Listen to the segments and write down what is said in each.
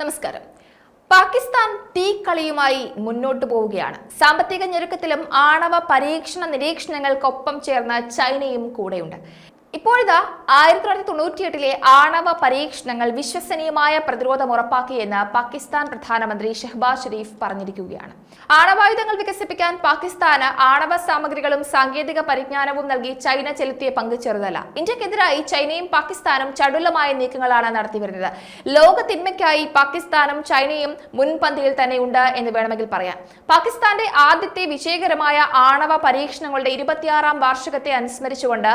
നമസ്കാരം. പാകിസ്ഥാൻ തീക്കളിയുമായി മുന്നോട്ടു പോവുകയാണ്. സാമ്പത്തിക ഞെരുക്കത്തിലും ആണവ പരീക്ഷണ നിരീക്ഷണങ്ങൾക്കൊപ്പം ചേർന്ന് ചൈനയും കൂടെയുണ്ട്. ഇപ്പോഴിതാ 1998 ആണവ പരീക്ഷണങ്ങൾ വിശ്വസനീയമായ പ്രതിരോധം ഉറപ്പാക്കിയെന്ന് പാകിസ്ഥാൻ പ്രധാനമന്ത്രി ഷഹബാസ് ഷെരീഫ് പറഞ്ഞിരിക്കുകയാണ്. ആണവായുധങ്ങൾ വികസിപ്പിക്കാൻ പാകിസ്ഥാന് ആണവ സാമഗ്രികളും സാങ്കേതിക പരിജ്ഞാനവും നൽകി ചൈന ചെലുത്തിയ പങ്ക് ചെറുതല്ല. ഇന്ത്യക്കെതിരായി ചൈനയും പാകിസ്ഥാനും ചടുലമായ നീക്കങ്ങളാണ് നടത്തിവരുന്നത്. ലോകത്തിന്മയ്ക്കായി പാകിസ്ഥാനും ചൈനയും മുൻപന്തിയിൽ തന്നെയുണ്ട് എന്ന് വേണമെങ്കിൽ പറയാം. പാകിസ്ഥാന്റെ ആദ്യത്തെ വിജയകരമായ ആണവ പരീക്ഷണങ്ങളുടെ 26ാം വാർഷികത്തെ അനുസ്മരിച്ചുകൊണ്ട്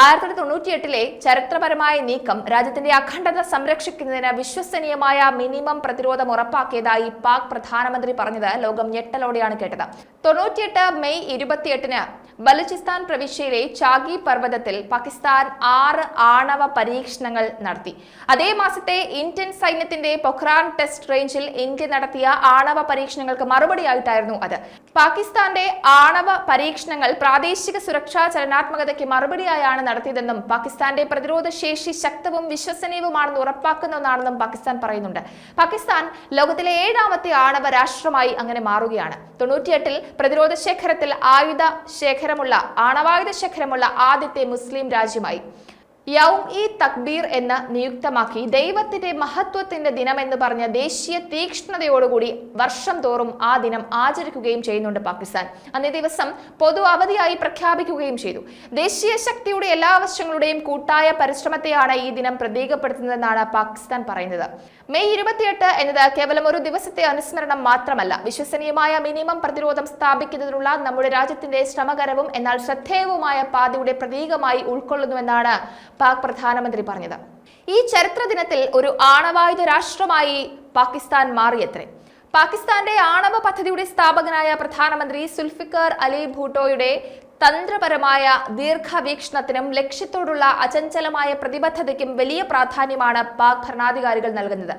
1998 ചരിത്രപരമായ നീക്കം രാജ്യത്തിന്റെ അഖണ്ഡത സംരക്ഷിക്കുന്നതിന് വിശ്വസനീയമായ മിനിമം പ്രതിരോധം ഉറപ്പാക്കിയതായി പാക് പ്രധാനമന്ത്രി പറഞ്ഞത് ലോകം ഞെട്ടലോടെയാണ് കേട്ടത്. 98 മെയ് 28 ബലൂചിസ്ഥാൻ പ്രവിശ്യയിലെ ചാഗി പർവ്വതത്തിൽ പാകിസ്ഥാൻ 6 ആണവ പരീക്ഷണങ്ങൾ നടത്തി. അതേ മാസത്തെ ഇന്ത്യൻ സൈന്യത്തിന്റെ പൊഖ്റാൻ ടെസ്റ്റ് റേഞ്ചിൽ ഇന്ത്യ നടത്തിയ ആണവ പരീക്ഷണങ്ങൾക്ക് മറുപടിയായിട്ടായിരുന്നു അത്. പാകിസ്ഥാന്റെ ആണവ പരീക്ഷണങ്ങൾ പ്രാദേശിക സുരക്ഷാ ചലനാത്മകതയ്ക്ക് മറുപടിയായാണ് നടത്തിയതെന്നും പാകിസ്ഥാന്റെ പ്രതിരോധ ശേഷി ശക്തവും വിശ്വസനീയവുമാണെന്ന് ഉറപ്പാക്കുന്ന ഒന്നാണെന്നും പാകിസ്ഥാൻ പറയുന്നുണ്ട്. പാകിസ്ഥാൻ ലോകത്തിലെ 7ാമത്തെ ആണവ രാഷ്ട്രമായി അങ്ങനെ മാറുകയാണ്. 98 പ്രതിരോധ ശേഖരത്തിൽ ആണവായുധ ശേഖരമുള്ള ആദ്യത്തെ മുസ്ലിം രാജ്യമായി. യൗം ഇ തക്ബീർ എന്ന് നിയുക്തമാക്കി ദൈവത്തിന്റെ മഹത്വത്തിന്റെ ദിനം എന്ന് പറഞ്ഞ ദേശീയ തീക്ഷ്ണതയോടുകൂടി വർഷം തോറും ആ ദിനം ആചരിക്കുകയും ചെയ്യുന്നുണ്ട് പാകിസ്ഥാൻ. അന്നേ ദിവസം പൊതു അവധിയായി പ്രഖ്യാപിക്കുകയും ചെയ്തു. ദേശീയ ശക്തിയുടെ എല്ലാ വശങ്ങളുടെയും കൂട്ടായ പരിശ്രമത്തെയാണ് ഈ ദിനം പ്രതീകപ്പെടുത്തുന്നതെന്നാണ് പാകിസ്ഥാൻ പറയുന്നത്. മെയ് 28 എന്നത് കേവലം ഒരു ദിവസത്തെ അനുസ്മരണം മാത്രമല്ല, വിശ്വസനീയമായ മിനിമം പ്രതിരോധം സ്ഥാപിക്കുന്നതിനുള്ള നമ്മുടെ രാജ്യത്തിന്റെ ശ്രമകരവും എന്നാൽ ശ്രദ്ധേയവുമായ പാതയുടെ പ്രതീകമായി ഉൾക്കൊള്ളുന്നുവെന്നാണ് പാക് പ്രധാനമന്ത്രി പറഞ്ഞത്. ഈ ചരിത്ര ദിനത്തിൽ ഒരു ആണവായുധ രാഷ്ട്രമായി പാകിസ്ഥാൻ മാറിയത്രേ. പാകിസ്ഥാന്റെ ആണവ പദ്ധതിയുടെ സ്ഥാപകനായ പ്രധാനമന്ത്രി സുൽഫിക്കർ അലി ഭൂട്ടോയുടെ തന്ത്രപരമായ ദീർഘവീക്ഷണത്തിനും ലക്ഷ്യത്തോടുള്ള അചഞ്ചലമായ പ്രതിബദ്ധതയ്ക്കും വലിയ പ്രാധാന്യമാണ് പാക് ഭരണാധികാരികൾ നൽകുന്നത്.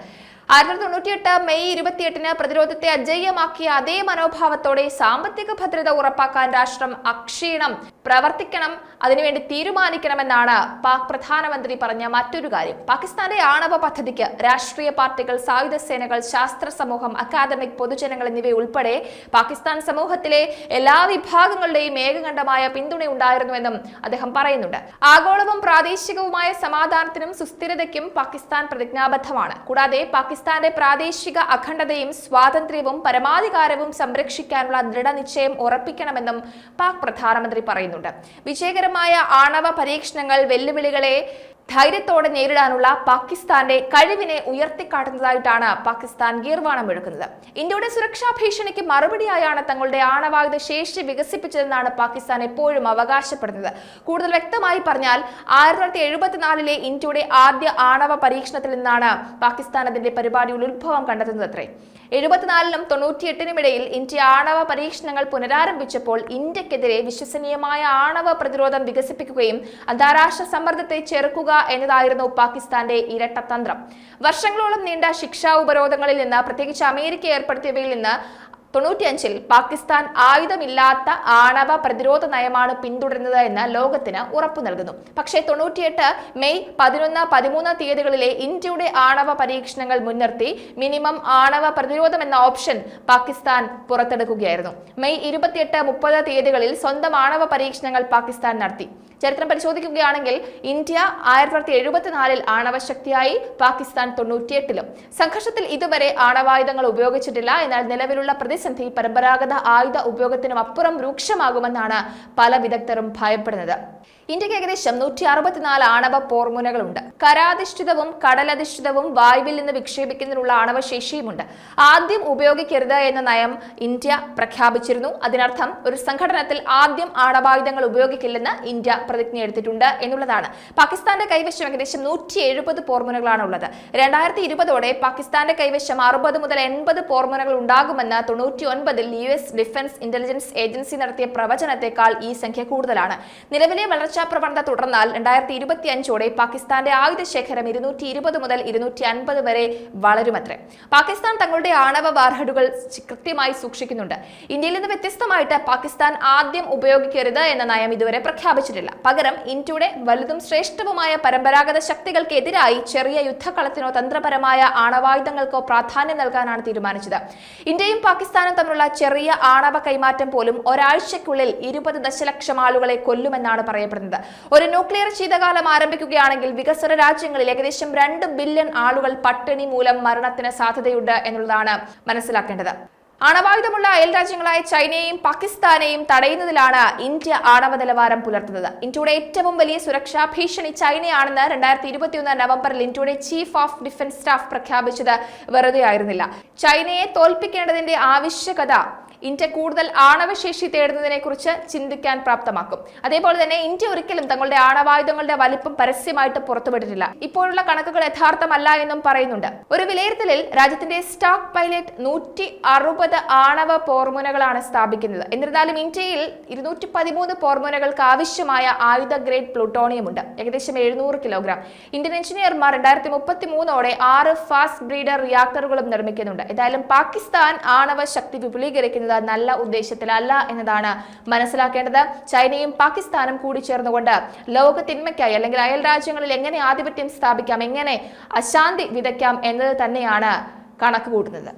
1998 മെയ് 28 പ്രതിരോധത്തെ അജയ്യമാക്കിയ അതേ മനോഭാവത്തോടെ സാമ്പത്തിക ഭദ്രത ഉറപ്പാക്കാൻ രാഷ്ട്രം അക്ഷീണം പ്രവർത്തിക്കണം, അതിനുവേണ്ടി തീരുമാനിക്കണമെന്നാണ് പാക് പ്രധാനമന്ത്രി പറഞ്ഞ മറ്റൊരു കാര്യം. പാകിസ്ഥാന്റെ ആണവ പദ്ധതിക്ക് രാഷ്ട്രീയ പാർട്ടികൾ, സായുധ സേനകൾ, ശാസ്ത്ര സമൂഹം, അക്കാദമിക് പൊതുജനങ്ങൾ എന്നിവയുൾപ്പെടെ പാകിസ്ഥാൻ സമൂഹത്തിലെ എല്ലാ വിഭാഗങ്ങളുടെയും ഏകകണ്ഠമായ പിന്തുണയുണ്ടായിരുന്നുവെന്നും അദ്ദേഹം പറയുന്നുണ്ട്. ആഗോളവും പ്രാദേശികവുമായ സമാധാനത്തിനും സുസ്ഥിരതയ്ക്കും പാകിസ്ഥാൻ പ്രതിജ്ഞാബദ്ധമാണ്. കൂടാതെ പാകിസ്ഥാന്റെ പ്രാദേശിക അഖണ്ഡതയും സ്വാതന്ത്ര്യവും പരമാധികാരവും സംരക്ഷിക്കാനുള്ള ദൃഢനിശ്ചയം ഉറപ്പിക്കണമെന്നും പാക് പ്രധാനമന്ത്രി പറയുന്നുണ്ട്. വിജയകരമായ ആണവ പരീക്ഷണങ്ങൾ വെല്ലുവിളികളെ ധൈര്യത്തോടെ നേരിടാനുള്ള പാകിസ്ഥാന്റെ കഴിവിനെ ഉയർത്തിക്കാട്ടുന്നതായിട്ടാണ് പാകിസ്ഥാൻ ഗീർവാണം എടുക്കുന്നത്. ഇന്ത്യയുടെ സുരക്ഷാ ഭീഷണിക്ക് മറുപടിയായാണ് തങ്ങളുടെ ആണവായുധ ശേഷി വികസിപ്പിച്ചതെന്നാണ് പാകിസ്ഥാൻ എപ്പോഴും അവകാശപ്പെടുന്നത്. കൂടുതൽ വ്യക്തമായി പറഞ്ഞാൽ 1974 ഇന്ത്യയുടെ ആദ്യ ആണവ പരീക്ഷണത്തിൽ നിന്നാണ് പാകിസ്ഥാൻ അതിന്റെ പരിപാടിയുടെ ഉത്ഭവം കണ്ടെത്തുന്നത് അത്രേ. 74നും 98നും ഇടയിൽ ഇന്ത്യ ആണവ പരീക്ഷണങ്ങൾ പുനരാരംഭിച്ചപ്പോൾ ഇന്ത്യക്കെതിരെ വിശ്വസനീയമായ ആണവ പ്രതിരോധം വികസിപ്പിക്കുകയും അന്താരാഷ്ട്ര സമ്മർദ്ദത്തെ ചെറുക്കുക എന്നതായിരുന്നു പാകിസ്ഥാന്റെ ഇരട്ടതന്ത്രം. വർഷങ്ങളോളം നീണ്ട ശിക്ഷാ ഉപരോധങ്ങളിൽ നിന്ന്, പ്രത്യേകിച്ച് അമേരിക്ക ഏർപ്പെടുത്തിയവയിൽ നിന്ന് 95 പാകിസ്ഥാൻ ആയുധമില്ലാത്ത ആണവ പ്രതിരോധ നയമാണ് പിന്തുടരുന്നത് എന്ന് ലോകത്തിന് ഉറപ്പു നൽകുന്നു. പക്ഷേ 98 മെയ് 11, 13 തീയതികളിലെ ഇന്ത്യയുടെ ആണവ പരീക്ഷണങ്ങൾ മുൻനിർത്തി മിനിമം ആണവ പ്രതിരോധം എന്ന ഓപ്ഷൻ പാകിസ്ഥാൻ പുറത്തെടുക്കുകയായിരുന്നു. മെയ് 28, 30 തീയതികളിൽ സ്വന്തം ആണവ പരീക്ഷണങ്ങൾ പാകിസ്ഥാൻ നടത്തി. ചരിത്രം പരിശോധിക്കുകയാണെങ്കിൽ ഇന്ത്യ 1974 ആണവശക്തിയായി, പാകിസ്ഥാൻ 98ലും. സംഘർഷത്തിൽ ഇതുവരെ ആണവായുധങ്ങൾ ഉപയോഗിച്ചിട്ടില്ല. എന്നാൽ നിലവിലുള്ള പ്രതിസന്ധി പരമ്പരാഗത ആയുധ ഉപയോഗത്തിനും അപ്പുറം രൂക്ഷമാകുമെന്നാണ് പല വിദഗ്ധരും ഭയപ്പെടുന്നത്. ഇന്ത്യക്ക് ഏകദേശം 164 ആണവ പോർമുനകളുണ്ട്. കരാധിഷ്ഠിതവും കടലധിഷ്ഠിതവും വായുവിൽ നിന്ന് വിക്ഷേപിക്കുന്നതിനുള്ള ആണവശേഷിയുമുണ്ട്. ആദ്യം ഉപയോഗിക്കരുത് എന്ന നയം ഇന്ത്യ പ്രഖ്യാപിച്ചിരുന്നു. അതിനർത്ഥം ഒരു സംഘടനത്തിൽ ആദ്യം ആണവായുധങ്ങൾ ഉപയോഗിക്കില്ലെന്ന് ഇന്ത്യ പ്രതിജ്ഞയെടുത്തിട്ടുണ്ട് എന്നുള്ളതാണ്. പാകിസ്ഥാന്റെ കൈവശം ഏകദേശം 170 പോർമുനകളാണ് ഉള്ളത്. 2020ഓടെ പാകിസ്ഥാന്റെ കൈവശം 60 മുതൽ 80 പോർമുനകൾ ഉണ്ടാകുമെന്ന് 1999 US ഡിഫൻസ് ഇന്റലിജൻസ് ഏജൻസി നടത്തിയ പ്രവചനത്തെക്കാൾ ഈ സംഖ്യ കൂടുതലാണ്. നിലവിലെ വളർച്ചാ പ്രവണത തുടർന്നാൽ 2025ഓടെ പാകിസ്ഥാന്റെ ആയുധ ശേഖരം 220 മുതൽ 250 വരെ വളരുമത്രേ. പാകിസ്ഥാൻ തങ്ങളുടെ ആണവ വാർഹെഡുകൾ കൃത്യമായി സൂക്ഷിക്കുന്നുണ്ട്. ഇന്ത്യയിൽ നിന്ന് വ്യത്യസ്തമായിട്ട് പാകിസ്ഥാൻ ആദ്യം ഉപയോഗിക്കരുത് എന്ന നയം ഇതുവരെ പ്രഖ്യാപിച്ചിട്ടില്ല. പകരം ഇന്ത്യയുടെ വലുതും ശ്രേഷ്ഠവുമായ പരമ്പരാഗത ശക്തികൾക്കെതിരായി ചെറിയ യുദ്ധക്കളത്തിനോ തന്ത്രപരമായ ആണവായുധങ്ങൾക്കോ പ്രാധാന്യം നൽകാനാണ് തീരുമാനിച്ചത്. ഇന്ത്യയും പാകിസ്ഥാനും തമ്മിലുള്ള ചെറിയ ആണവ കൈമാറ്റം പോലും ഒരാഴ്ചയ്ക്കുള്ളിൽ 20 ദശലക്ഷം ആളുകളെ കൊല്ലുമെന്നാണ് പറയപ്പെടുന്നത്. ഒരു ന്യൂക്ലിയർ ശീതകാലം ആരംഭിക്കുകയാണെങ്കിൽ വികസ്വര രാജ്യങ്ങളിൽ ഏകദേശം 2 ബില്യൺ ആളുകൾ പട്ടിണി മൂലം മരണത്തിന് സാധ്യതയുണ്ട് എന്നുള്ളതാണ് മനസ്സിലാക്കേണ്ടത്. ആണവായുധമുള്ള അയൽ രാജ്യങ്ങളായ ചൈനയെയും പാകിസ്ഥാനെയും തടയുന്നതിലാണ് ഇന്ത്യ ആണവ നിലവാരം പുലർത്തുന്നത്. ഇന്ത്യയുടെ ഏറ്റവും വലിയ സുരക്ഷാ ഭീഷണി ചൈനയാണെന്ന് 2021 നവംബറിൽ ഇന്ത്യയുടെ ചീഫ് ഓഫ് ഡിഫൻസ് സ്റ്റാഫ് പ്രഖ്യാപിച്ചത് വെറുതെ ആയിരുന്നില്ല. ചൈനയെ തോൽപ്പിക്കേണ്ടതിന്റെ ആവശ്യകത ഇന്ത്യ കൂടുതൽ ആണവശേഷി തേടുന്നതിനെ കുറിച്ച് ചിന്തിക്കാൻ പ്രാപ്തമാക്കും. അതേപോലെ തന്നെ ഇന്ത്യ ഒരിക്കലും തങ്ങളുടെ ആണവായുധങ്ങളുടെ വലിപ്പം പരസ്യമായിട്ട് പുറത്തുവിട്ടിട്ടില്ല. ഇപ്പോഴുള്ള കണക്കുകൾ യഥാർത്ഥമല്ല എന്നും പറയുന്നുണ്ട്. ഒരു വിലയിരുത്തലിൽ രാജ്യത്തിന്റെ സ്റ്റോക്ക് പൈലറ്റ് 160 ആണവ പോർമുനകളാണ് സ്ഥാപിക്കുന്നത്. എന്നിരുന്നാലും ഇന്ത്യയിൽ 213 പോർമുനകൾക്ക് ആവശ്യമായ ആയുധ ഗ്രേഡ് പ്ലൂട്ടോണിയം ഉണ്ട്, ഏകദേശം 700 കിലോഗ്രാം. ഇന്ത്യൻ എഞ്ചിനീയർമാർ 2033ഓടെ 6 ഫാസ്റ്റ് ബ്രീഡർ റിയാക്ടറുകളും നിർമ്മിക്കുന്നുണ്ട്. ഏതായാലും പാകിസ്ഥാൻ ആണവ ശക്തി വിപുലീകരിക്കുന്നത് നല്ല ഉദ്ദേശത്തിലല്ല എന്നതാണ് മനസ്സിലാക്കേണ്ടത്. ചൈനയും പാകിസ്ഥാനും കൂടി ചേർന്നുകൊണ്ട് ലോക തിന്മയ്ക്കായി അല്ലെങ്കിൽ അയൽ രാജ്യങ്ങളിൽ എങ്ങനെ ആധിപത്യം സ്ഥാപിക്കാം, എങ്ങനെ അശാന്തി വിതയ്ക്കാം എന്നത് തന്നെയാണ് കണക്ക് കൂട്ടുന്നത്.